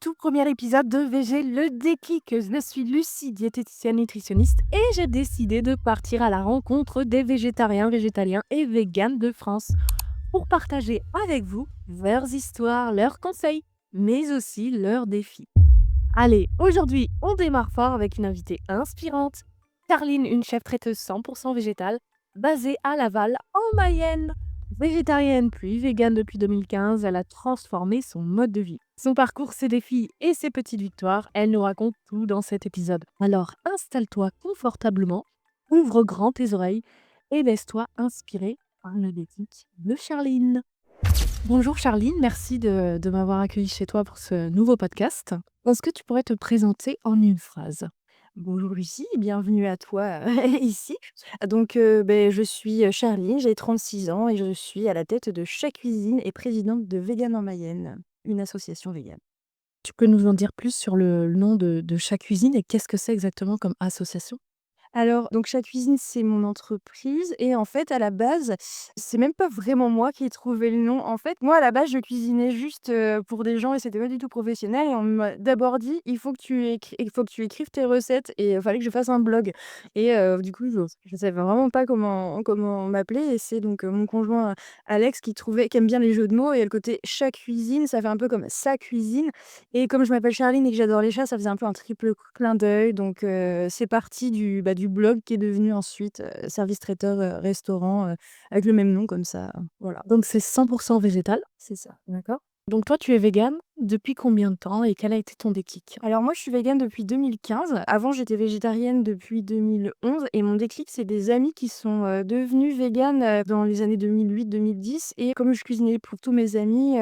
tout premier épisode de VG Le Déclic. Je suis Lucie, diététicienne nutritionniste, et j'ai décidé de partir à la rencontre des végétariens, végétaliens et véganes de France pour partager avec vous leurs histoires, leurs conseils, mais aussi leurs défis. Allez, aujourd'hui, on démarre fort avec une invitée inspirante, Charline, une chef traiteuse 100% végétale, basée à Laval, en Mayenne. Végétarienne puis végane depuis 2015, elle a transformé son mode de vie. Son parcours, ses défis et ses petites victoires, elle nous raconte tout dans cet épisode. Alors installe-toi confortablement, ouvre grand tes oreilles et laisse-toi inspirer par le déclic de Charline. Bonjour Charline, merci de m'avoir accueillie chez toi pour ce nouveau podcast. Est-ce que tu pourrais te présenter en une phrase? Bonjour Lucie, bienvenue à toi ici. Je suis Charline, j'ai 36 ans et je suis à la tête de Chat Cuisine et présidente de Vegan en Mayenne, une association végane. Tu peux nous en dire plus sur le nom de Chat Cuisine et qu'est-ce que c'est exactement comme association? Alors, donc Chat Cuisine, c'est mon entreprise et en fait, à la base, c'est même pas vraiment moi qui ai trouvé le nom. En fait, moi, à la base, je cuisinais juste, pour des gens et c'était pas du tout professionnel et on m'a d'abord dit: Il faut que tu écrives tes recettes» et il fallait que je fasse un blog et du coup, je savais vraiment pas comment m'appeler et c'est donc, mon conjoint, Alex qui aime bien les jeux de mots et le côté Chat Cuisine, ça fait un peu comme sa cuisine et comme je m'appelle Charline et que j'adore les chats, ça faisait un peu un triple clin d'œil donc c'est parti du blog qui est devenu ensuite, service traiteur, restaurant, avec le même nom comme ça, voilà. Donc c'est 100% végétal. C'est ça, d'accord. Donc toi, tu es végane depuis combien de temps et quel a été ton déclic? Alors moi, je suis végane depuis 2015. Avant, j'étais végétarienne depuis 2011 et mon déclic, c'est des amis qui sont, devenus véganes, dans les années 2008-2010 et comme je cuisinais pour tous mes amis,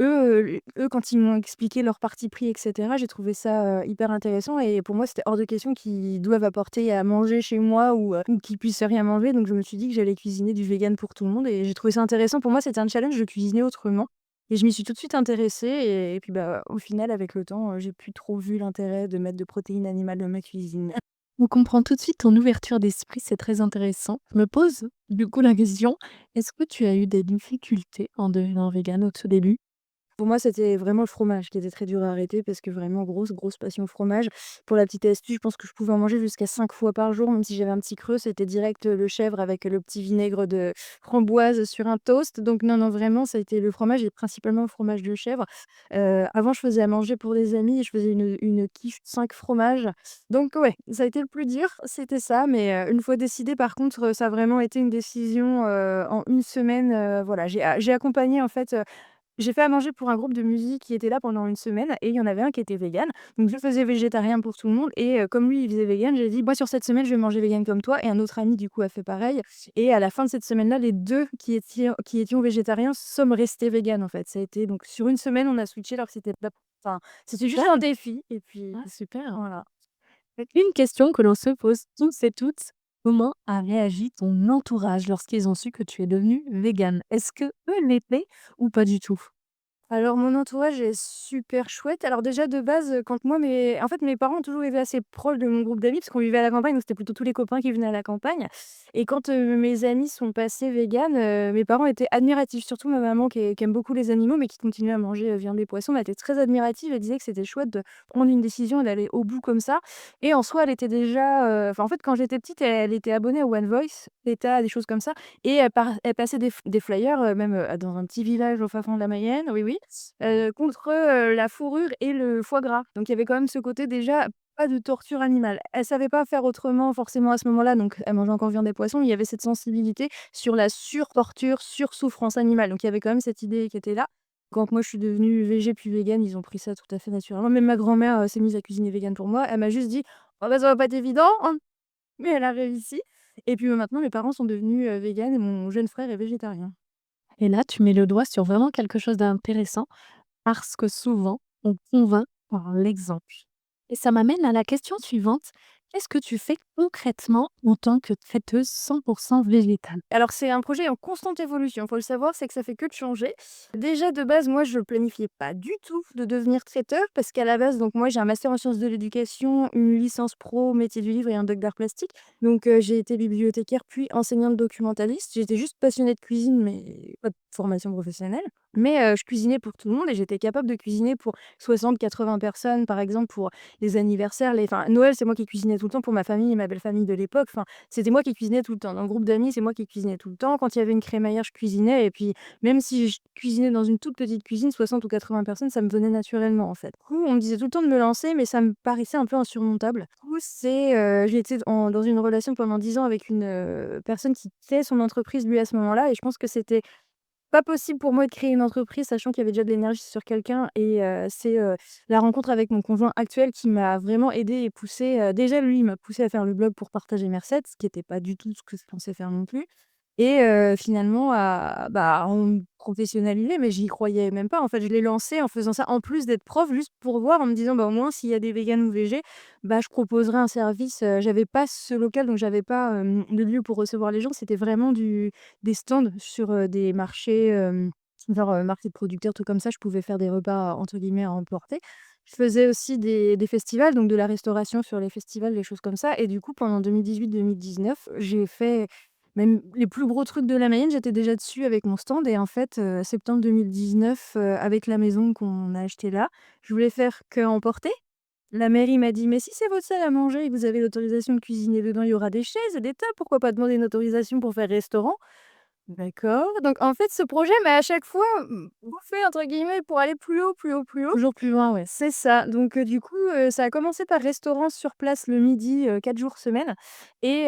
eux, quand ils m'ont expliqué leur parti pris et cetera, j'ai trouvé ça, hyper intéressant et pour moi, c'était hors de question qu'ils doivent apporter à manger chez moi ou qu'ils puissent rien manger donc je me suis dit que j'allais cuisiner du vegan pour tout le monde et j'ai trouvé ça intéressant. Pour moi, c'était un challenge de cuisiner autrement. Et je m'y suis tout de suite intéressée et puis, bah, au final, avec le temps, j'ai plus trop vu l'intérêt de mettre de protéines animales dans ma cuisine. On comprend tout de suite ton ouverture d'esprit, c'est très intéressant. Je me pose du coup la question, est-ce que tu as eu des difficultés en devenant végane au tout début? Pour moi, c'était vraiment le fromage qui était très dur à arrêter parce que vraiment grosse passion fromage. Pour la petite astuce, je pense que je pouvais en manger jusqu'à 5 fois par jour, même si j'avais un petit creux, c'était direct, le chèvre avec le petit vinaigre de framboise sur un toast. Donc non, vraiment, ça a été le fromage et principalement le fromage de chèvre. Avant, je faisais à manger pour des amis et je faisais une quiche 5 fromages. Donc ouais, ça a été le plus dur, c'était ça. Mais, une fois décidé, par contre, ça a vraiment été une décision, en une semaine, voilà. J'ai accompagné en fait, j'ai fait à manger pour un groupe de musique qui était là pendant une semaine et il y en avait un qui était végan. Donc je faisais végétarien pour tout le monde et comme lui, il faisait végan, j'ai dit: «Moi, sur cette semaine, je vais manger végan comme toi» et un autre ami, du coup, a fait pareil et à la fin de cette semaine-là, les 2 qui étions végétariens sommes restés véganes, en fait. Ça a été donc sur une semaine, on a switché alors que c'était pas enfin, c'était juste un Super. défi et puis Ah super. voilà. Une question que l'on se pose tous et toutes, comment a réagi ton entourage lorsqu'ils ont su que tu es devenue végane? Est-ce que eux l'étaient ou pas du tout? Alors mon entourage est super chouette. Alors déjà de base, quand moi mes en fait mes parents ont toujours été assez proches de mon groupe d'amis parce qu'on vivait à la campagne, donc c'était plutôt tous les copains qui venaient à la campagne et quand, mes amis sont passés véganes, mes parents étaient admiratifs. Surtout ma maman qui aime beaucoup les animaux, mais qui continue à manger, viande et poissons. Elle était très admirative. Elle disait que c'était chouette de prendre une décision et d'aller au bout comme ça et en soi elle était déjà, enfin en fait quand j'étais petite, elle était abonnée à One Voice, PETA, des choses comme ça et elle passait des flyers, même, dans un petit village au fin fond de la Mayenne, oui, oui, contre, la fourrure et le foie gras. Donc il y avait quand même ce côté déjà pas de torture animale. Elle savait pas faire autrement forcément à ce moment-là, donc elle mangeait encore viande et poisson. Il y avait cette sensibilité sur la surtorture, sursouffrance animale. Donc il y avait quand même cette idée qui était là. Quand moi je suis devenue végé puis végane, ils ont pris ça tout à fait naturellement. Même ma grand-mère, s'est mise à cuisiner végane pour moi. Elle m'a juste dit: «Oh bah, ça va pas être évident, hein», mais elle a réussi et puis, maintenant mes parents sont devenus, véganes et mon jeune frère est végétarien. Et là, tu mets le doigt sur vraiment quelque chose d'intéressant parce que souvent, on convainc par l'exemple. Et ça m'amène à la question suivante. Qu'est-ce que tu fais concrètement en tant que traiteuse 100% végétale? Alors c'est un projet en constante évolution, faut le savoir, c'est que ça fait que de changer. Déjà de base, moi je planifiais pas du tout de devenir traiteur parce qu'à la base, donc moi j'ai un master en sciences de l'éducation, une licence pro métier du livre et un doc d'art plastique. Donc j'ai été bibliothécaire puis enseignante documentaliste. J'étais juste passionnée de cuisine mais pas de formation professionnelle. Mais je cuisinais pour tout le monde et j'étais capable de cuisiner pour 60-80 personnes, par exemple, pour les anniversaires, Noël, c'est moi qui cuisinais tout le temps pour ma famille et ma belle famille de l'époque. Enfin, c'était moi qui cuisinais tout le temps. Dans le groupe d'amis, c'est moi qui cuisinais tout le temps. Quand il y avait une crémaillère, je cuisinais et puis même si je cuisinais dans une toute petite cuisine, 60 ou 80 personnes, ça me venait naturellement, en fait. Du coup, on me disait tout le temps de me lancer, mais ça me paraissait un peu insurmontable. Du coup, j'ai été dans une relation pendant 10 ans avec une, personne qui créait son entreprise, lui, à ce moment-là et je pense que c'était pas possible pour moi de créer une entreprise, sachant qu'il y avait déjà de l'énergie sur quelqu'un et la rencontre avec mon conjoint actuel qui m'a vraiment aidée et poussée, déjà lui, il m'a poussée à faire le blog pour partager mes recettes, ce qui était pas du tout ce que je pensais faire non plus et finalement à me professionnaliser, mais j'y croyais même pas. En fait, je l'ai lancé en faisant ça en plus d'être prof, juste pour voir, en me disant: «Bah, au moins s'il y a des véganes ou végés, bah, je proposerai un service». J'avais pas ce local, donc j'avais pas, de lieu pour recevoir les gens. C'était vraiment des stands sur, des marchés, genre, marché de producteurs, trucs comme ça. Je pouvais faire des repas, entre guillemets, «à emporter». Je faisais aussi des festivals, donc de la restauration sur les festivals, des choses comme ça et du coup, pendant 2018-2019, j'ai fait même les plus gros trucs de la Mayenne, j'étais déjà dessus avec mon stand et en fait, septembre 2019, avec la maison qu'on a achetée là, je voulais faire qu'à emporter. La mairie m'a dit: «Mais si c'est votre salle à manger et que vous avez l'autorisation de cuisiner dedans, il y aura des chaises et des tables, pourquoi pas demander une autorisation pour faire restaurant?» D'accord, donc en fait, ce projet m'a à chaque fois, «bouffé» entre guillemets pour aller plus haut, plus haut, plus haut. Toujours plus loin, ouais. C'est ça, donc du coup, ça a commencé par restaurant sur place le midi, 4 jours semaine et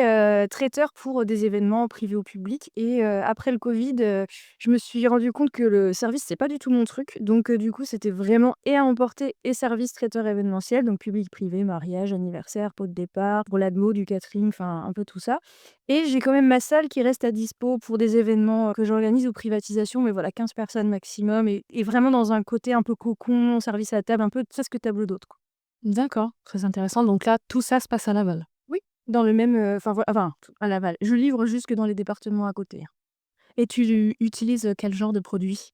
traiteur pour des événements privés ou publics et après le covid, je me suis rendu compte que le service, c'est pas du tout mon truc, donc du coup, c'était vraiment et à emporter et service traiteur événementiel, donc public, privé, mariage, anniversaire, pot de départ, pour l'admo, du catering, enfin un peu tout ça et j'ai quand même ma salle qui reste à dispo pour des événements, que j'organise ou privatisation, mais voilà 15 personnes maximum et vraiment dans un côté un peu cocon, service à table, un peu presque table d'hôte, quoi. D'accord, très intéressant. Donc là, tout ça se passe à Laval? Oui, dans le même, enfin à Laval. Je livre jusque dans les départements à côté, hein. Et tu utilises, quel genre de produits?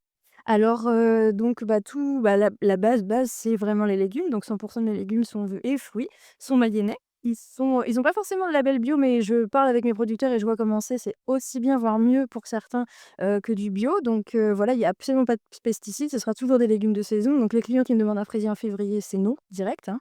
Alors, donc la base, c'est vraiment les légumes, donc 100 de mes légumes sont et fruits sont mayennais. Ils ont pas forcément le label bio, mais je parle avec mes producteurs et je vois comment c'est aussi bien, voire mieux pour certains, que du bio. Donc, voilà, il y a absolument pas de pesticides, ce sera toujours des légumes de saison. Donc les clients qui me demandent un fraisier en février, c'est non, direct, hein.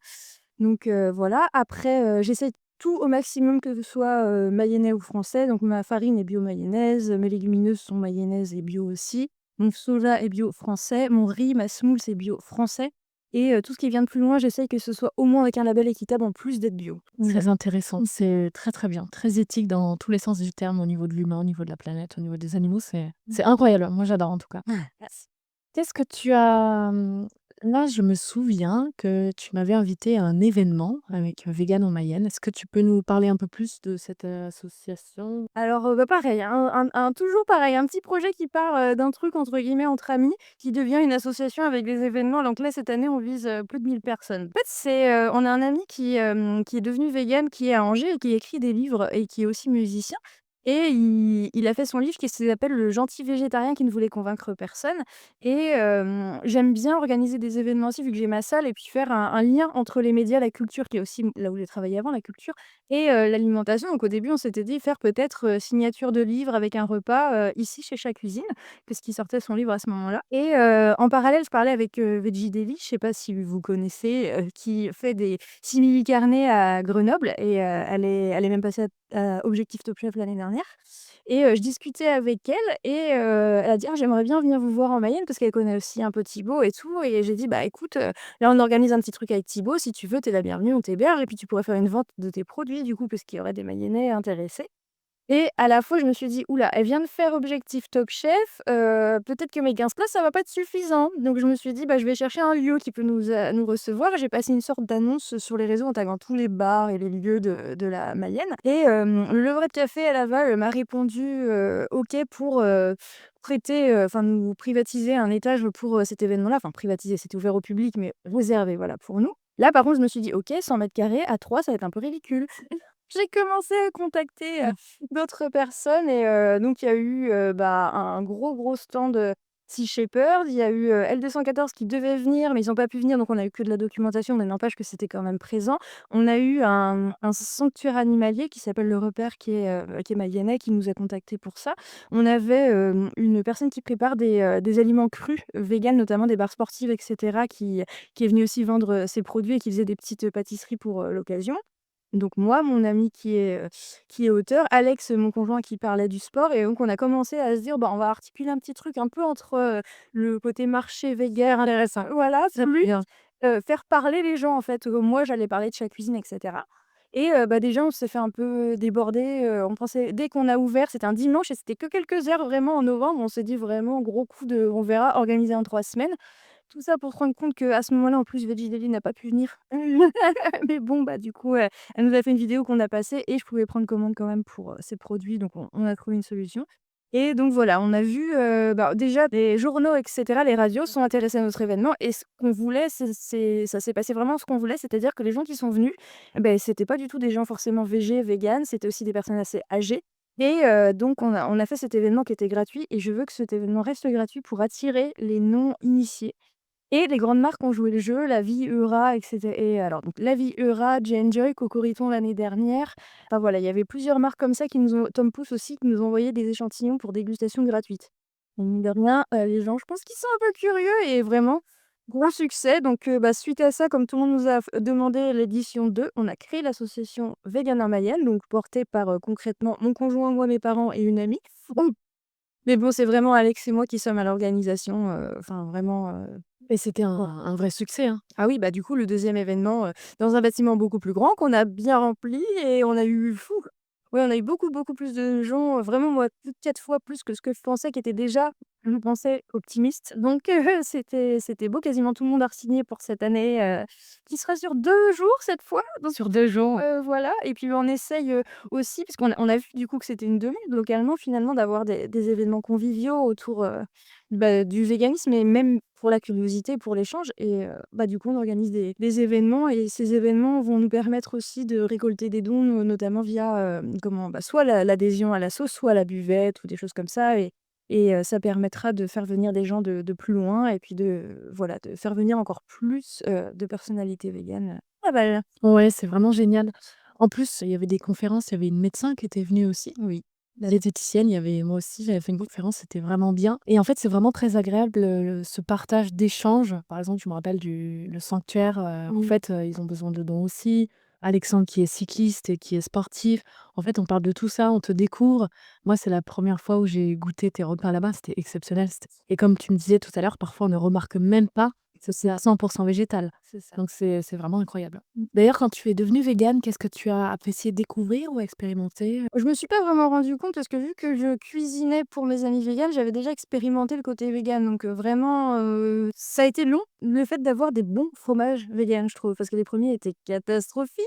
Donc, voilà. Après, j'essaie tout au maximum que ce soit, mayennais ou français. Donc ma farine est bio mayonnaise, mes légumineuses sont mayonnaise et bio aussi. Mon soja est bio français, mon riz, ma semoule, c'est bio français et tout ce qui vient de plus loin, j'essaye que ce soit au moins avec un label équitable en plus d'être bio. Voilà. Très intéressant, c'est très, très bien, très éthique dans tous les sens du terme, au niveau de l'humain, au niveau de la planète, au niveau des animaux, c'est incroyable. Moi, j'adore en tout cas. Ah, merci. Qu'est-ce que tu as, là, je me souviens que tu m'avais invité à un événement avec, Vegan en Mayenne. Est-ce que tu peux nous parler un peu plus de cette, association? Alors, pareil, hein, toujours pareil, un petit projet qui part, d'un truc entre guillemets «entre amis», qui devient une association avec des événements. Donc là, cette année, on vise, plus de 1000 personnes. En fait, on a un ami qui est devenu vegan, qui est à Angers et qui écrit des livres et qui est aussi musicien et il a fait son livre qui s'appelle «Le gentil végétarien qui ne voulait convaincre personne» et j'aime bien organiser des événements aussi vu que j'ai ma salle et puis faire un lien entre les médias, la culture qui est aussi là où j'ai travaillé avant, la culture et l'alimentation. Donc au début, on s'était dit faire peut-être, signature de livre avec un repas, ici chez Chat Cuisine, puisqu'il sortait son livre à ce moment-là et en parallèle, je parlais avec, Veggie Daily, je sais pas si vous connaissez, qui fait des simili carnets à Grenoble et elle est même passée à Objectif Top Chef l'année dernière et je discutais avec elle et elle a dit: «Ah j'aimerais bien venir vous voir en Mayenne» parce qu'elle connaît aussi un peu Thibaut et tout et j'ai dit: «Bah écoute, là, on organise un petit truc avec Thibaut. Si tu veux, tu es la bienvenue, on t'héberge et puis tu pourrais faire une vente de tes produits du coup, parce qu'il y aurait des Mayennais intéressés». Et à la fois, je me suis dit: «Ouh là, elle vient de faire Objectif Top Chef, peut-être que mes 15 places, ça va pas être suffisant». Donc je me suis dit: «Bah, je vais chercher un lieu qui peut nous recevoir» et j'ai passé une sorte d'annonce sur les réseaux en taguant tous les bars et les lieux de la Mayenne et le Levrette Café à Laval, m'a répondu, OK pour, prêter, enfin nous privatiser un étage pour, cet événement-là. Enfin privatiser, c'était ouvert au public mais réservé, voilà, pour nous. Là, par contre, je me suis dit: «OK, 100 m² à 3, ça va être un peu ridicule». J'ai commencé à contacter, d'autres personnes et donc il y a eu, un gros, gros stand, Sea Shepherd, il y a eu, L214 qui devait venir, mais ils ont pas pu venir, donc on a eu que de la documentation, mais n'empêche que c'était quand même présent. On a eu un sanctuaire animalier qui s'appelle Le Repère, qui est mayennais, qui nous a contactés pour ça. On avait, une personne qui prépare des aliments crus, véganes, notamment des barres sportives et cetera, qui est venue aussi vendre, ses produits et qui faisait des petites, pâtisseries pour, l'occasion. Donc moi, mon ami qui est auteur, Alex, mon conjoint qui parlait du sport et donc on a commencé à se dire: «Bah, on va articuler un petit truc un peu entre, le côté marché vegan» Intéressant. voilà, Très plus, bien. faire parler les gens en fait. Moi j'allais parler de sa cuisine et cetera et bah, déjà on s'est fait un peu déborder, on pensait dès qu'on a ouvert, c'était un dimanche et c'était que quelques heures vraiment en novembre, on s'est dit vraiment gros coup de on verra, organisé en 3 semaines. Tout ça pour se rendre compte qu'à ce moment-là, en plus, Veggie Daily n'a pas pu venir. Mais bon, bah, du coup, elle nous a fait une vidéo qu'on a passée et je pouvais prendre commande quand même pour, ses produits, donc on a trouvé une solution et donc voilà, on a vu, bah, déjà les journaux et cetera, les radios sont intéressés à notre événement et ce qu'on voulait, ça s'est passé vraiment ce qu'on voulait, c'est-à-dire que les gens qui sont venus, eh beh, c'était pas du tout des gens forcément véganes, c'était aussi des personnes assez âgées et donc on a fait cet événement qui était gratuit et je veux que cet événement reste gratuit pour attirer les non initiés et les grandes marques ont joué le jeu, La Vie, Eura et alors donc La Vie, Eura, J&Joy, Cocoriton l'année dernière. Enfin voilà, il y avait plusieurs marques comme ça qui nous ont Tom Pouce aussi, qui nous ont envoyé des échantillons pour dégustation gratuite. Et mine de rien, les gens, je pense qu'ils sont un peu curieux et vraiment gros succès. Donc bah, suite à ça, comme tout le monde nous a demandé l'édition 2, on a créé l'association Vegan Mayenne, donc portée par, concrètement mon conjoint, moi, mes parents et une amie. Mais bon, c'est vraiment Alex et moi qui sommes à l'organisation, enfin vraiment, Et c'était un vrai succès, hein. ah oui, bah, du coup, le deuxième événement, dans un bâtiment beaucoup plus grand qu'on a bien rempli et on a eu fou ouais, on a eu beaucoup, beaucoup plus de gens, vraiment moi, plus de 4 fois plus que ce que je pensais, qui était déjà, je pensais, optimiste. Donc c'était beau, quasiment tout le monde a re-signé pour cette année, qui sera sur 2 jours cette fois. Donc Sur 2 jours. voilà et puis on essaye, aussi parce qu'on a vu du coup que c'était une demande localement finalement d'avoir des événements conviviaux autour, bah, du véganisme et même pour la curiosité, pour l'échange et bah, du coup, on organise des événements et ces événements vont nous permettre aussi de récolter des dons, notamment via, comment? Bah, soit l'adhésion à l'asso, soit la buvette ou des choses comme ça et ça permettra de faire venir des gens de plus loin et puis de voilà, de faire venir encore plus, de personnalités véganes. Ah bah, Ouais, c'est vraiment génial. En plus, il y avait des conférences, il y avait une médecin qui était venue aussi. oui. La diététicienne, il y avait moi aussi, j'avais fait une conférence, c'était vraiment bien et en fait, c'est vraiment très agréable, ce partage d'échanges. Par exemple, je me rappelle du le sanctuaire, en Mmh. fait, ils ont besoin de dons aussi. Alexandre qui est cycliste et qui est sportif. En fait, on parle de tout ça, on te découvre. Moi, c'est la première fois où j'ai goûté tes repas là-bas, c'était exceptionnel. Et comme tu me disais tout à l'heure, parfois on ne remarque même pas que c'est à 100 végétal. C'est ça. Donc c'est vraiment incroyable. Mmh. D'ailleurs, quand tu es devenue végane, qu'est-ce que tu as apprécié découvrir ou expérimenter? Je me suis pas vraiment rendu compte parce que vu que je cuisinais pour mes amis véganes, j'avais déjà expérimenté le côté vegan donc vraiment, ça a été long, le fait d'avoir des bons fromages véganes, je trouve, parce que les premiers étaient catastrophiques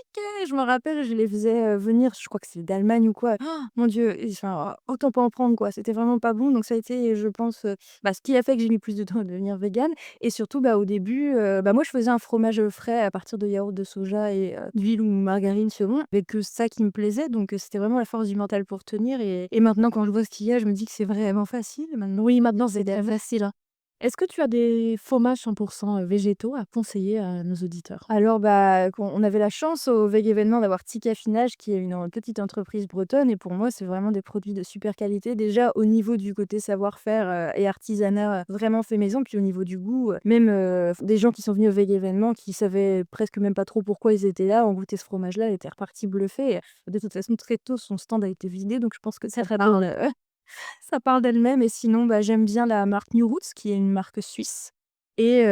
et je me rappelle, je les faisais, venir, je crois que c'est d'Allemagne ou quoi. Mon Dieu et enfin, autant pas en prendre quoi, c'était vraiment pas bon donc ça a été, je pense, bah, ce qui a fait que j'ai mis plus de temps à devenir végane et surtout, bah, au début, bah, moi je faisais un fromage, frais à partir de yaourt de soja et d'huile ou margarine selon, avec que ça qui me plaisait donc c'était vraiment la force du mental pour tenir et maintenant quand je vois ce qu'il y a, je me dis que c'est vraiment facile maintenant. Oui, maintenant c'est C'est très facile, hein. Est-ce que tu as des fromages 100 végétaux à conseiller à nos auditeurs? Alors, bah, on avait la chance au Veg Événement d'avoir Tika Affinage qui est une petite entreprise bretonne et pour moi, c'est vraiment des produits de super qualité. Déjà au niveau du côté savoir-faire, et artisanat, vraiment fait maison, puis au niveau du goût, même, des gens qui sont venus au Veg Événement qui savaient presque même pas trop pourquoi ils étaient là, ont goûté ce fromage-là, étaient repartis bluffés et de toute façon, très tôt, son stand a été vidé donc je pense que ça parle, ça parle d'elle-même et sinon, bah, j'aime bien la marque New Roots qui est une marque suisse et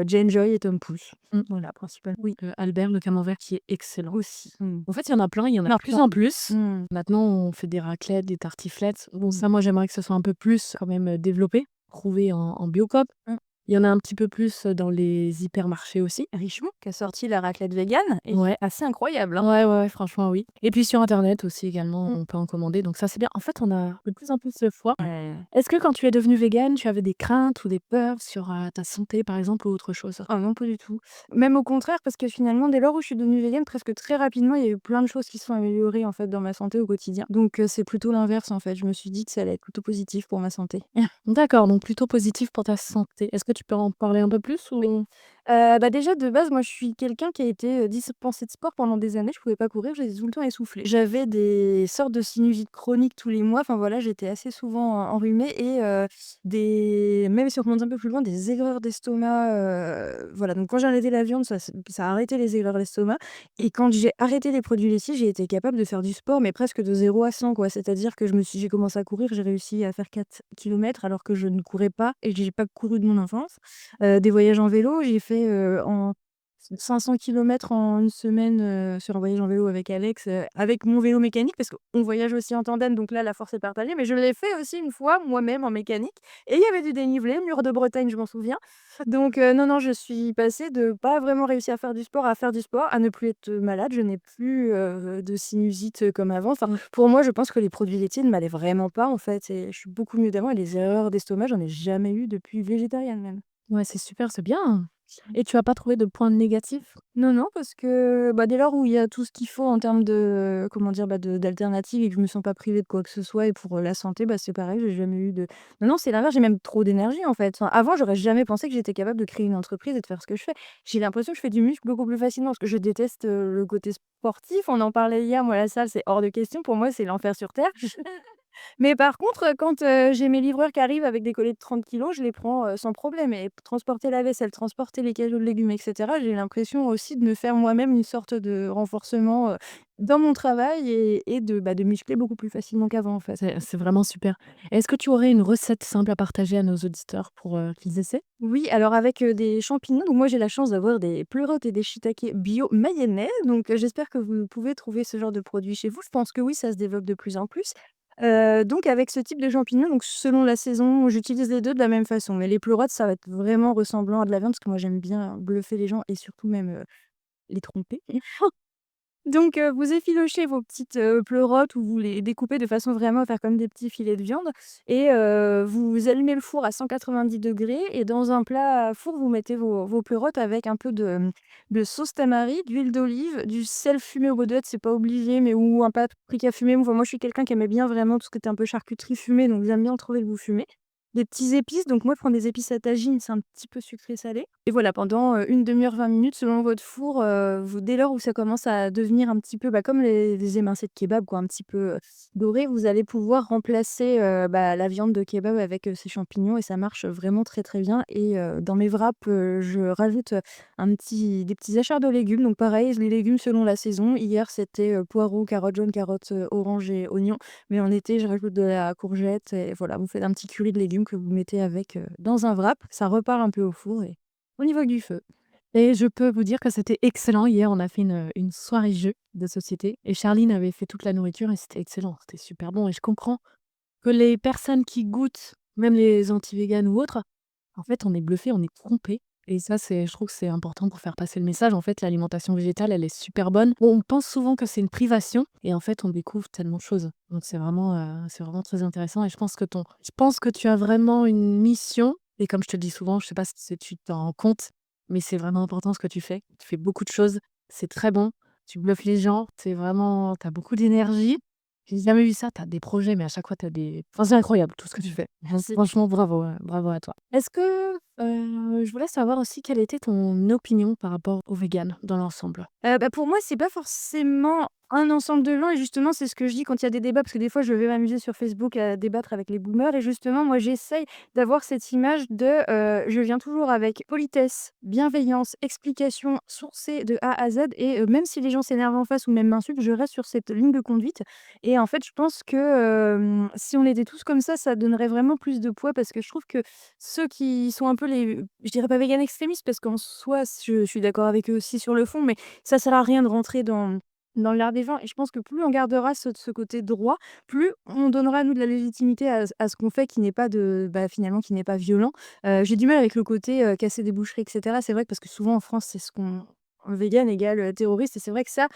Jane Joy et Tom Pouce. Mmh. Voilà, principalement. Oui, Albert, le camembert qui est excellent. aussi. Mmh. En fait, il y en a plein, il y en a Non, de plus en plus. Mmh. Maintenant, on fait des raclettes, des tartiflettes. Bon, Mmh. ça, moi, j'aimerais que ce soit un peu plus quand même, développé, trouvé en Biocoop. Mmh. Il y en a un petit peu plus, dans les hypermarchés aussi. Richemont qui a sorti la raclette végane et Ouais. assez incroyable, hein. Ouais, ouais, ouais, franchement, oui. Et puis sur internet aussi également, Mmh. on peut en commander, donc ça, c'est bien. En fait, on a de plus en plus le choix. Ouais. Est-ce que quand tu es devenue végane, tu avais des craintes ou des peurs sur, ta santé, par exemple, ou autre chose? Ah non, pas du tout. Même au contraire, parce que finalement, dès lors où je suis devenue végane, presque très rapidement, il y a eu plein de choses qui se sont améliorées, en fait, dans ma santé au quotidien. Donc c'est plutôt l'inverse, en fait. Je me suis dit que ça allait être plutôt positif pour ma santé. D'accord, donc plutôt positif pour ta santé. Est-ce que tu peux en parler un peu plus Oui. ou? Bah, déjà de base, moi je suis quelqu'un qui a été, dispensé de sport pendant des années. Je pouvais pas courir, j'étais tout le temps essoufflée. J'avais des sortes de sinusite chroniques tous les mois. Enfin voilà, j'étais assez souvent, enrhumée et des même si on remonte un peu plus loin, des aigreurs d'estomac, voilà. Donc quand j'ai arrêté la viande, ça a arrêté les aigreurs d'estomac et quand j'ai arrêté les produits laitiers, j'ai été capable de faire du sport, mais presque de 0 à 100 quoi. C'est-à-dire que j'ai commencé à courir, j'ai réussi à faire 4 kilomètres alors que je ne courais pas et j'ai pas couru de mon enfance. Des voyages en vélo, j'ai fait, en 500 kilomètres en une semaine, sur un voyage en vélo avec Alex, avec mon vélo mécanique parce qu'on voyage aussi en tandem, donc là, la force est partagée. Mais je l'ai fait aussi une fois moi-même en mécanique et il y avait du dénivelé, mur de Bretagne, je m'en souviens. Donc non, non, je suis passée de pas vraiment réussir à faire du sport, à ne plus être malade. Je n'ai plus, de sinusite, comme avant. Enfin, pour moi, je pense que les produits laitiers ne m'allaient vraiment pas, en fait et je suis beaucoup mieux d'avant et les erreurs d'estomac, j'en ai jamais eu depuis végétarienne même. Ouais, c'est super, c'est bien. Et tu as pas trouvé de points négatifs? Non, non, parce que, bah, dès lors où il y a tout ce qu'il faut en termes de, comment dire? Bah, de d'alternatives et que je me sens pas privée de quoi que ce soit et pour, la santé, bah, c'est pareil, j'ai jamais eu de non, non, c'est l'inverse, j'ai même trop d'énergie, en fait. Enfin, avant, j'aurais jamais pensé que j'étais capable de créer une entreprise et de faire ce que je fais. J'ai l'impression que je fais du muscle beaucoup plus facilement parce que je déteste, le côté sportif. On en parlait hier, moi, la salle, c'est hors de question. Pour moi, c'est l'enfer sur terre. Mais par contre, quand, j'ai mes livreurs qui arrivent avec des colis de 30 kilos, je les prends, sans problème et transporter la vaisselle, transporter les cajots de légumes et cetera, j'ai l'impression aussi de me faire moi-même une sorte de renforcement, dans mon travail et de, bah, de muscler beaucoup plus facilement qu'avant, en fait. C'est vraiment super. Est-ce que tu aurais une recette simple à partager à nos auditeurs pour, qu'ils essaient? Oui, alors avec, des champignons, donc moi j'ai la chance d'avoir des pleurotes et des shiitakes bio mayennais, donc j'espère que vous pouvez trouver ce genre de produit chez vous. Je pense que oui, ça se développe de plus en plus. Donc avec ce type de champignons, donc selon la saison, j'utilise les 2 de la même façon, mais les pleurotes, ça va être vraiment ressemblant à de la viande parce que moi j'aime bien bluffer les gens et surtout même, les tromper. Donc vous efficochez vos petites, pleurotes ou vous les découpez de façon vraiment à faire comme des petits filets de viande et vous allumez le four à 190 degrés et dans un plat à four, vous mettez vos pleurotes avec un peu de sauce tamari, d'huile d'olive, du sel fumé au baudette, c'est pas obligé, mais ou un paprika fumé. Enfin, moi, je suis quelqu'un qui aimait bien vraiment tout ce qui était un peu charcuterie fumée, donc j'aime bien trouver le goût fumé. Des petits épices, donc moi je prends des épices à tagine, c'est un petit peu sucré salé et voilà pendant, 1/2 heure, 20 minutes selon votre four, vous dès lors où ça commence à devenir un petit peu, bah, comme les émincés de kebab quoi, un petit peu, doré, vous allez pouvoir remplacer, bah, la viande de kebab avec, ces champignons et ça marche vraiment très, très bien et dans mes wraps, je rajoute, des petits achars de légumes donc pareil, les légumes selon la saison. Hier c'était, poireaux, carottes jaunes, carottes, oranges et oignons. Mais en été, je rajoute de la courgette et voilà, vous faites un petit curry de légumes que vous mettez avec, dans un wrap. Ça repart un peu au four et au niveau du feu. Et je peux vous dire que c'était excellent. Hier, on a fait une soirée jeu de société et Charline avait fait toute la nourriture et c'était excellent, c'était super bon et je comprends que les personnes qui goûtent, même les anti-véganes ou autres, en fait, on est bluffé, on est trompé et ça, c'est je trouve que c'est important pour faire passer le message. En fait, l'alimentation végétale, elle est super bonne. On pense souvent que c'est une privation et en fait, on découvre tellement de choses. Donc c'est vraiment très intéressant et je pense que tu as vraiment une mission et comme je te le dis souvent, je sais pas si tu t'en rends compte, mais c'est vraiment important ce que tu fais. Tu fais beaucoup de choses, c'est très bon, tu bluffes les gens, tu as beaucoup d'énergie. J'ai jamais vu ça, tu as des projets, mais à chaque fois tu as des enfin, c'est incroyable tout ce que tu fais. Merci. Franchement bravo, bravo à toi. Est-ce que, je voulais savoir aussi quelle était ton opinion par rapport aux véganes dans l'ensemble? Bah, pour moi, c'est pas forcément un ensemble de gens et justement, c'est ce que je dis quand il y a des débats, parce que des fois, je vais m'amuser sur Facebook à débattre avec les boomers et justement, moi, j'essaye d'avoir cette image de, je viens toujours avec politesse, bienveillance, explication sourcée de A à Z et même si les gens s'énervent en face ou même m'insultent, je reste sur cette ligne de conduite et en fait, je pense que, si on était tous comme ça donnerait vraiment plus de poids parce que je trouve que ceux qui sont un peu les je dirais pas véganes extrémistes parce qu'en soi, je suis d'accord avec eux aussi sur le fond, mais ça sert à rien de rentrer dans l'air des vents et je pense que plus on gardera ce côté droit, plus on donnera nous de la légitimité à ce qu'on fait qui n'est pas finalement qui n'est pas violent. J'ai du mal avec le côté, casser des boucheries et cetera. C'est vrai que parce que souvent en France, c'est ce qu'on végan égale, terroriste et c'est vrai que ça,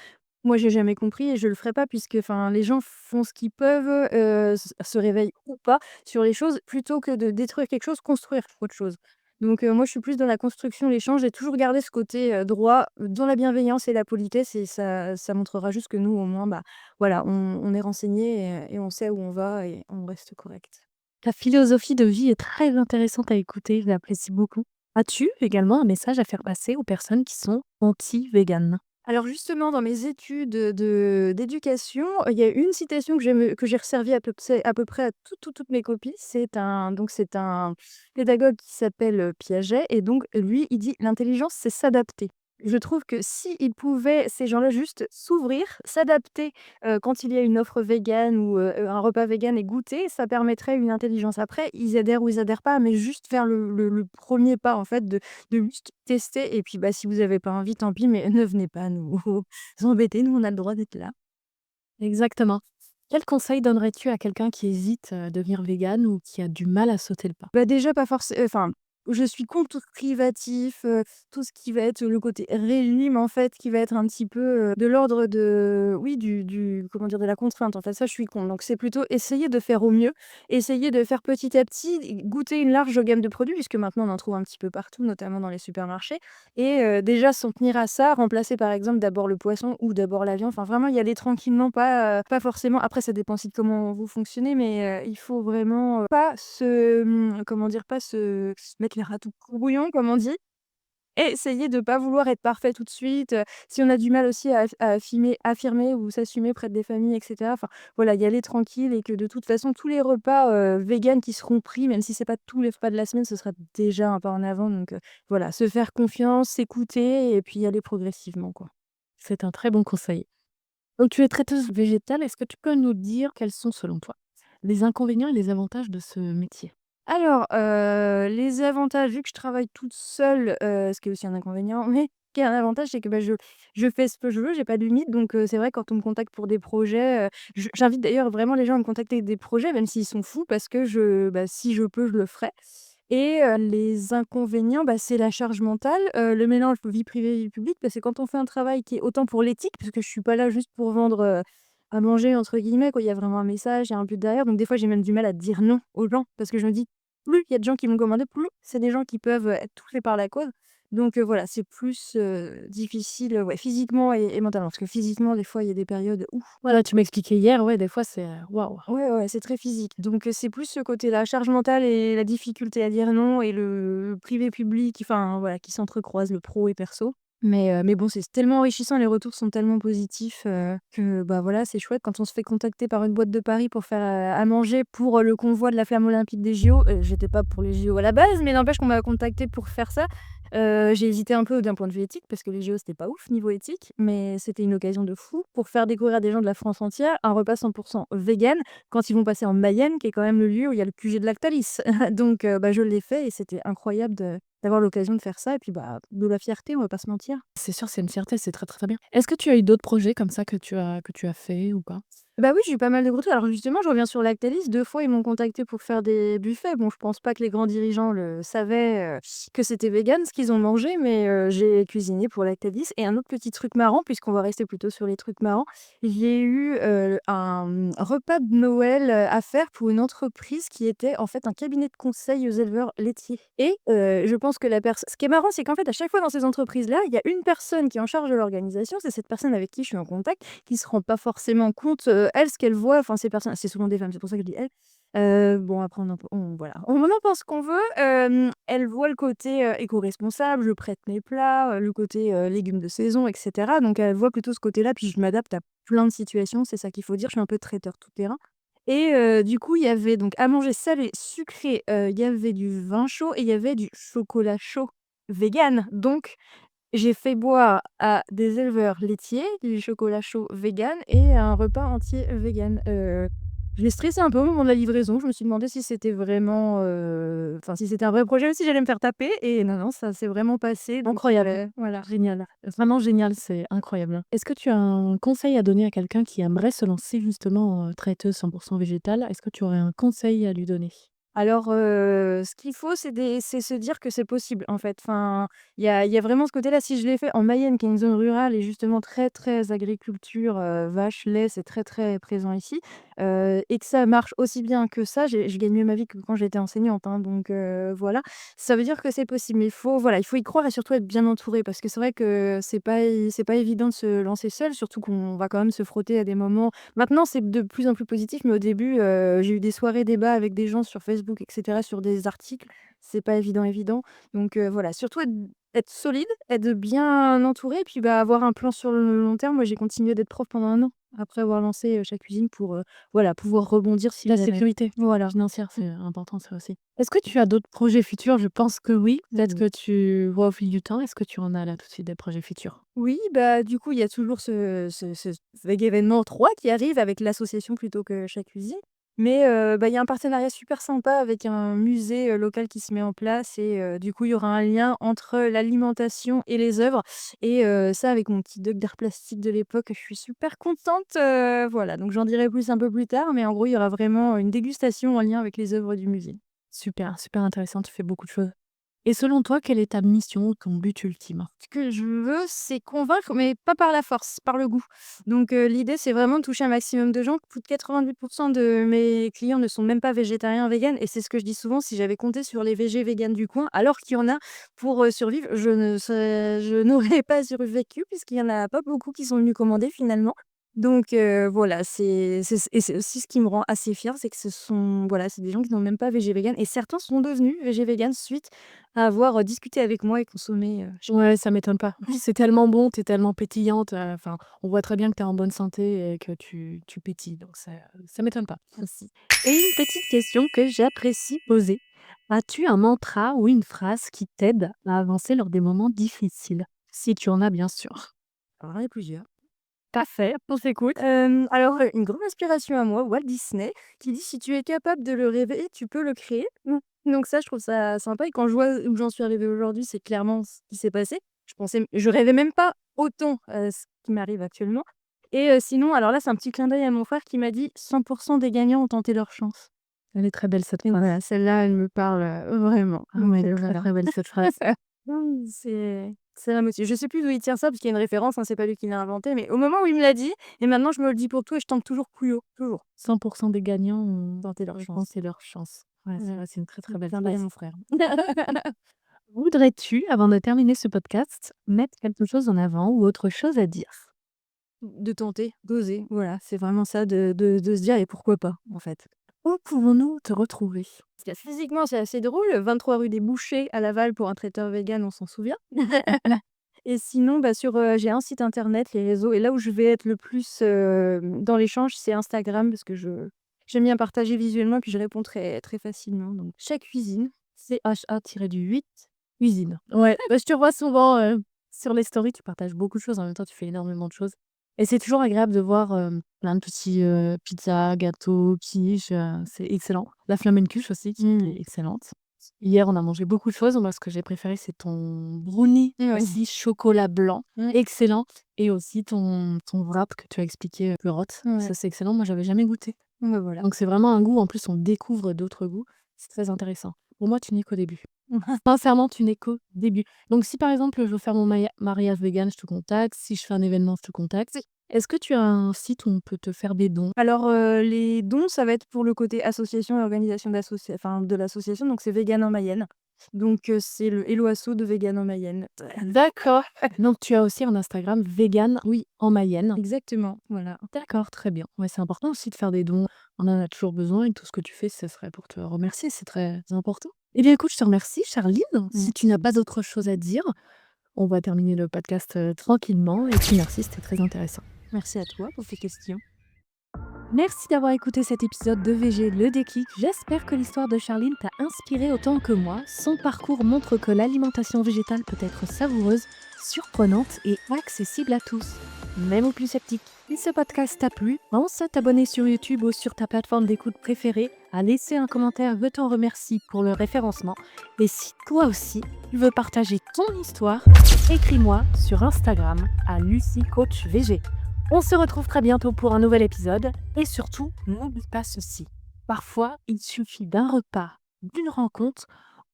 moi j'ai jamais compris et je le ferai pas puisque enfin les gens font ce qu'ils peuvent, se réveillent ou pas sur les choses plutôt que de détruire quelque chose, construire autre chose. Donc moi, je suis plus dans la construction, l'échange. J'ai toujours gardé ce côté, droit, dans la bienveillance et la politesse et ça montrera juste que nous, au moins, bah, voilà, on est renseignés et on sait où on va et on reste correct. Ta philosophie de vie est très intéressante à écouter, je l'apprécie beaucoup. As-tu également un message à faire passer aux personnes qui sont anti-véganes? Alors justement, dans mes études, d'éducation, il y a une citation que j'ai resservie à peu près à toutes mes copies. C'est un pédagogue qui s'appelle, Piaget et donc lui, il dit: «L'intelligence, c'est s'adapter». Je trouve que s'ils pouvaient, ces gens-là, juste s'ouvrir, s'adapter, quand il y a une offre végane ou, un repas végane et goûter, ça permettrait une intelligence. Après, ils adhèrent ou ils adhèrent pas, mais juste faire le 1er pas, en fait, de juste tester et puis, bah, si vous avez pas envie, tant pis, mais ne venez pas nous embêter, nous, on a le droit d'être là. Exactement. Quel conseil donnerais-tu à quelqu'un qui hésite à devenir végane ou qui a du mal à sauter le pas? Bah, déjà pas forcément. Enfin, je suis contre tout ce privatif, tout ce qui va être le côté régime, en fait, qui va être un petit peu, de l'ordre de oui, du comment dire? De la contrainte, en fait, ça, je suis contre. Donc c'est plutôt essayer de faire au mieux, essayer de faire petit à petit, goûter une large gamme de produits puisque maintenant on en trouve un petit peu partout, notamment dans les supermarchés et déjà s'en tenir à ça, remplacer par exemple d'abord le poisson ou d'abord la viande, enfin vraiment y aller tranquillement, pas forcément après ça dépend aussi de comment vous fonctionnez, mais il faut vraiment, pas comment dire? Pas se mettre les râteaux au courbouillon comme on dit et essayer de pas vouloir être parfait tout de suite, si on a du mal aussi à affirmer ou s'assumer près des familles et cetera, enfin voilà, y aller tranquille et que de toute façon tous les repas, véganes qui seront pris, même si c'est pas tous les repas de la semaine, ce sera déjà un pas en avant donc voilà, se faire confiance, s'écouter et puis y aller progressivement, quoi. C'est un très bon conseil. Donc tu es traiteuse végétale, est-ce que tu peux nous dire quels sont selon toi les inconvénients et les avantages de ce métier? Alors, les avantages, vu que je travaille toute seule, ce qui est aussi un inconvénient, mais qui est un avantage, c'est que, bah, je fais ce que je veux, j'ai pas de limite donc c'est vrai quand on me contacte pour des projets, j'invite d'ailleurs vraiment les gens à me contacter avec des projets, même s'ils sont fous parce que si je peux, je le ferai et les inconvénients, bah, c'est la charge mentale, le mélange vie privée, vie publique parce que quand on fait un travail qui est autant pour l'éthique, parce que je suis pas là juste pour vendre, «à manger» entre guillemets quoi, il y a vraiment un message, il y a un but derrière donc des fois j'ai même du mal à dire non aux gens parce que je me dis: plus il y a de gens qui vont commander, plus c'est des gens qui peuvent, être touchés par la cause. Donc voilà, c'est plus, difficile, ouais, physiquement et mentalement. Parce que physiquement, des fois, il y a des périodes ouf. Voilà, tu m'expliquais hier, ouais, des fois c'est, waouh! Ouais, ouais, c'est très physique. Donc c'est plus ce côté-là, charge mentale et la difficulté à dire non et le privé public, enfin voilà, qui s'entrecroisent, le pro et perso. Mais bon, c'est tellement enrichissant, les retours sont tellement positifs, que, bah, voilà, c'est chouette quand on se fait contacter par une boîte de Paris pour faire, à manger pour, le convoi de la flamme olympique des JO. J'étais pas pour les JO à la base, mais n'empêche qu'on m'a contacté pour faire ça. J'ai hésité un peu d'un point de vue éthique parce que les JO, c'était pas ouf niveau éthique, mais c'était une occasion de fou pour faire découvrir à des gens de la France entière un repas 100 vegan quand ils vont passer en Mayenne, qui est quand même le lieu où il y a le QG de Lactalis. Donc bah, je l'ai fait et c'était incroyable d'avoir l'occasion de faire ça et puis, bah, de la fierté, on va pas se mentir. C'est sûr, c'est une fierté, c'est très, très, très bien. Est-ce que tu as eu d'autres projets comme ça que tu as fait ou pas? Bah oui, j'ai eu pas mal de retours. Alors justement, je reviens sur Lactalis. 2 fois, ils m'ont contacté pour faire des buffets. Bon, je pense pas que les grands dirigeants le savaient, que c'était vegan ce qu'ils ont mangé, mais j'ai cuisiné pour Lactalis et un autre petit truc marrant, puisqu'on va rester plutôt sur les trucs marrants, j'ai eu, repas de Noël, à faire pour une entreprise qui était en fait un cabinet de conseil aux éleveurs laitiers et je pense que la personne ce qui est marrant, c'est qu'en fait, à chaque fois dans ces entreprises-là, il y a une personne qui est en charge de l'organisation. C'est cette personne avec qui je suis en contact qui se rend pas forcément compte, elle, ce qu'elle voit, enfin ces personnes c'est souvent des femmes, c'est pour ça que je dis elle. Bon après on en pense qu'on veut, elle voit le côté, éco-responsable, je prête mes plats, le côté, légumes de saison et cetera, donc elle voit plutôt ce côté-là, puis je m'adapte à plein de situations, c'est ça qu'il faut dire, je suis un peu traiteur tout terrain et du coup, il y avait donc à manger salé, sucré, il y avait du vin chaud et il y avait du chocolat chaud vegan, donc j'ai fait boire à des éleveurs laitiers du chocolat chaud vegan et un repas entier vegan. J'ai stressé un peu au moment de la livraison. Je me suis demandé si c'était vraiment, enfin si c'était un vrai projet ou si j'allais me faire taper et non, non, ça s'est vraiment passé donc Incroyable, voilà. génial, vraiment génial, c'est incroyable. Est-ce que tu as un conseil à donner à quelqu'un qui aimerait se lancer justement, traiteuse 100 végétale? Est-ce que tu aurais un conseil à lui donner? Alors, ce qu'il faut, c'est se dire que c'est possible, en fait. Enfin, il y a vraiment ce côté-là. Si je l'ai fait en Mayenne, qui est une zone rurale et justement très, très agriculture, vaches, lait, c'est très, très présent ici, et que ça marche aussi bien que ça, je gagne mieux ma vie que quand j'étais enseignante, hein, donc voilà. Ça veut dire que c'est possible, mais il faut y croire et surtout être bien entouré parce que c'est vrai que c'est pas évident de se lancer seul, surtout qu'on va quand même se frotter à des moments. Maintenant, c'est de plus en plus positif, mais au début, j'ai eu des soirées débats avec des gens sur Facebook et cetera, sur des articles. C'est pas évident. Donc voilà, surtout être solide, être bien entouré et puis, bah, avoir un plan sur le long terme. Moi, j'ai continué d'être prof pendant 1 an, après avoir lancé, Chat Cuisine pour, voilà, pouvoir rebondir si La jamais. sécurité Voilà. financière, c'est important ça aussi. Est-ce que tu as d'autres projets futurs? Je pense que oui. Peut-être Mmh. que tu vois au fil du temps. Est-ce que tu en as là tout de suite des projets futurs? Oui, bah, du coup, il y a toujours ce vague événement 3 qui arrive avec l'association plutôt que Chat Cuisine. Mais, bah, il y a un partenariat super sympa avec un musée, local qui se met en place et du coup, il y aura un lien entre l'alimentation et les œuvres et ça avec mon petit doc d'art plastique de l'époque, je suis super contente, voilà, donc j'en dirai plus un peu plus tard, mais en gros, il y aura vraiment une dégustation en lien avec les œuvres du musée. Super, super intéressant, tu fais beaucoup de choses. Et selon toi, quelle est ta mission, ton but ultime? Ce que je veux, c'est convaincre, mais pas par la force, par le goût. Donc, l'idée, c'est vraiment de toucher un maximum de gens. Plus de 90 de mes clients ne sont même pas végétariens, véganes et c'est ce que je dis souvent, si j'avais compté sur les végés, véganes du coin, alors qu'il y en a pour, survivre, je n'aurais pas survécu puisqu'il y en a pas beaucoup qui sont venus commander finalement. Donc, voilà, c'est aussi ce qui me rend assez fière, c'est que ce sont voilà, c'est des gens qui n'ont même pas végé, véganes et certains sont devenus végé, véganes suite à avoir, discuté avec moi et consommé, Ouais, ça m'étonne pas. C'est tellement bon, tu es tellement pétillante, enfin, on voit très bien que tu es en bonne santé et que tu pétilles, donc ça m'étonne pas. merci. Et une petite question que j'apprécie poser. As-tu un mantra ou une phrase qui t'aide à avancer lors des moments difficiles? Si tu en as, bien sûr. Alors j'en ai plusieurs. Parfait, on s'écoute. Alors, une grande inspiration à moi, Walt Disney, qui dit: «Si tu es capable de le rêver, tu peux le créer». Donc ça, je trouve ça sympa et quand je vois où j'en suis arrivée aujourd'hui, c'est clairement ce qui s'est passé. Je rêvais même pas autant, ce qui m'arrive actuellement et sinon, alors là, c'est un petit clin d'œil à mon frère qui m'a dit: «100 des gagnants ont tenté leur chance». Elle est très belle cette Et phrase. voilà, celle-là, elle me parle, vraiment. Ah Donc ouais, elle est très, voilà. très belle cette phrase. C'est la motive. Je sais plus d'où il tient ça parce qu'il y a une référence, hein, c'est pas lui qui l'a inventé, mais au moment où il me l'a dit et maintenant je me le dis pour tout et je tente toujours Couillot, toujours. 100 des gagnants ont Tenter leur chance. tenté leur chance. Ouais, c'est Ouais. vrai, c'est une très, très belle Clin d'œil à phrase. mon frère. Voudrais-tu, avant de terminer ce podcast, mettre quelque chose en avant ou autre chose à dire? De tenter, d'oser, voilà, c'est vraiment ça de se dire: «Et pourquoi pas?» en fait. Où pouvons-nous te retrouver? Parce que physiquement, c'est assez drôle, 23 rue des Bouchers à Laval pour un traiteur vegan, on s'en souvient. Et sinon, bah, j'ai un site internet, les réseaux et là où je vais être le plus, dans l'échange, c'est Instagram parce que je j'aime bien partager visuellement puis je réponds très, très facilement donc Chat Cuisine. CHA-8 cuisine. Ouais, bah, je te vois souvent, sur les stories, tu partages beaucoup de choses. En même temps, tu fais énormément de choses et c'est toujours agréable de voir, plein de petits, pizzas, gâteaux, quiches, c'est excellent. La flamencuche aussi qui est excellente. Hier, on a mangé beaucoup de choses. Moi, ce que j'ai préféré, c'est ton brownie Oui. aussi chocolat blanc, Ouais. excellent et aussi ton wrap que tu as expliqué, perotte. Ouais. Ça, c'est excellent. Moi, j'avais jamais goûté. Bah, voilà. Donc c'est vraiment un goût en plus, on découvre d'autres goûts. C'est très intéressant. Pour moi, tu n'es qu'au début. Sincèrement, tu n'es qu'au début. Donc si par exemple, je veux faire mon mariage vegan, je te contacte. Si je fais un événement, je te contacte. Oui. Est-ce que tu as un site où on peut te faire des dons? Alors, les dons, ça va être pour le côté association et organisation de l'association, donc c'est Vegan en Mayenne. Donc, c'est le Hello Asso de Vegan en Mayenne. D'accord. Donc tu as aussi un Instagram vegan Oui, en Mayenne. exactement, voilà. D'accord, très bien. Ouais, c'est important aussi de faire des dons. On en a toujours besoin et tout ce que tu fais, ce serait pour te remercier. C'est très important. Eh bien, écoute, je te remercie, Charline. Si tu n'as Merci. pas d'autre chose à dire, on va terminer le podcast tranquillement. Et puis, merci, c'était très intéressant. Merci à toi pour tes questions. Merci d'avoir écouté cet épisode de VG Le Déclic. J'espère que l'histoire de Charline t'a inspiré autant que moi. Son parcours montre que l'alimentation végétale peut être savoureuse, surprenante et accessible à tous. même aux plus sceptiques. Si ce podcast t'a plu, pense à t'abonner sur YouTube ou sur ta plateforme d'écoute préférée, à laisser un commentaire, je t'en remercie pour le référencement. Et si toi aussi, tu veux partager ton histoire, écris-moi sur Instagram à LucyCoachVG. On se retrouve très bientôt pour un nouvel épisode. Et surtout, n'oublie pas ceci. Parfois, il suffit d'un repas, d'une rencontre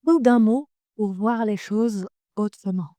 ou d'un mot pour voir les choses autrement.